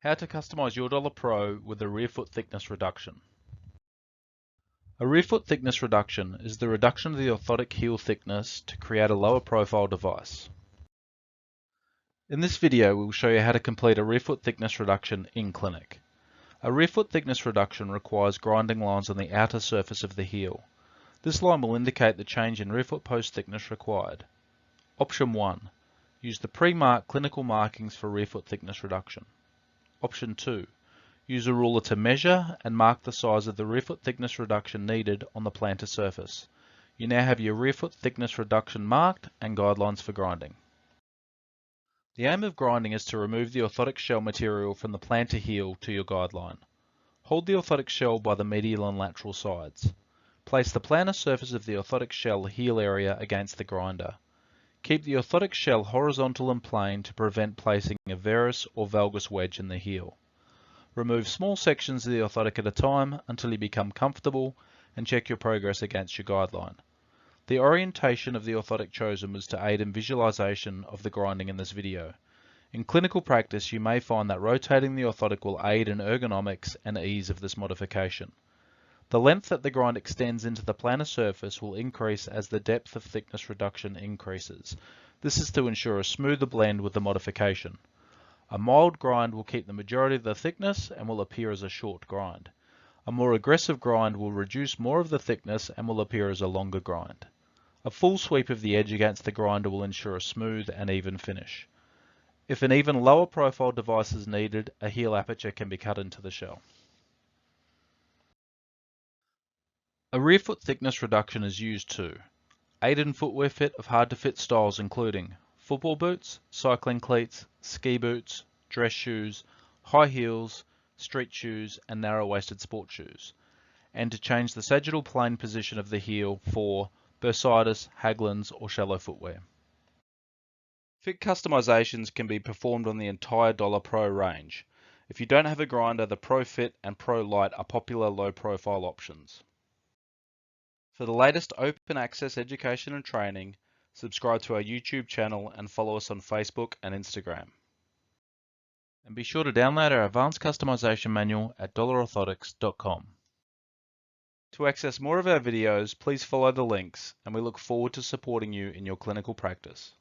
How to customize your DOLA Pro with a Rearfoot Thickness Reduction. A Rearfoot Thickness Reduction is the reduction of the orthotic heel thickness to create a lower profile device. In this video, we will show you how to complete a Rearfoot Thickness Reduction in clinic. A Rearfoot Thickness Reduction requires grinding lines on the outer surface of the heel. This line will indicate the change in rearfoot post thickness required. Option 1. Use the pre-marked clinical markings for rearfoot thickness reduction. Option 2. Use a ruler to measure and mark the size of the rearfoot thickness reduction needed on the plantar surface. You now have your rearfoot thickness reduction marked and guidelines for grinding. The aim of grinding is to remove the orthotic shell material from the plantar heel to your guideline. Hold the orthotic shell by the medial and lateral sides. Place the plantar surface of the orthotic shell heel area against the grinder. Keep the orthotic shell horizontal and plane to prevent placing a varus or valgus wedge in the heel. Remove small sections of the orthotic at a time until you become comfortable and check your progress against your guideline. The orientation of the orthotic chosen was to aid in visualization of the grinding in this video. In clinical practice, you may find that rotating the orthotic will aid in ergonomics and ease of this modification. The length that the grind extends into the plantar surface will increase as the depth of thickness reduction increases. This is to ensure a smoother blend with the modification. A mild grind will keep the majority of the thickness and will appear as a short grind. A more aggressive grind will reduce more of the thickness and will appear as a longer grind. A full sweep of the edge against the grinder will ensure a smooth and even finish. If an even lower profile device is needed, a heel aperture can be cut into the shell. A rearfoot thickness reduction is used to aid in footwear fit of hard-to-fit styles including football boots, cycling cleats, ski boots, dress shoes, high heels, street shoes, and narrow-waisted sports shoes, and to change the sagittal plane position of the heel for bursitis, haglunds, or shallow footwear. Fit customizations can be performed on the entire DOLA Pro range. If you don't have a grinder, the Pro Fit and Pro Light are popular low-profile options. For the latest open access education and training, subscribe to our YouTube channel and follow us on Facebook and Instagram. And be sure to download our advanced customization manual at dolaorthotics.com. To access more of our videos, please follow the links, and we look forward to supporting you in your clinical practice.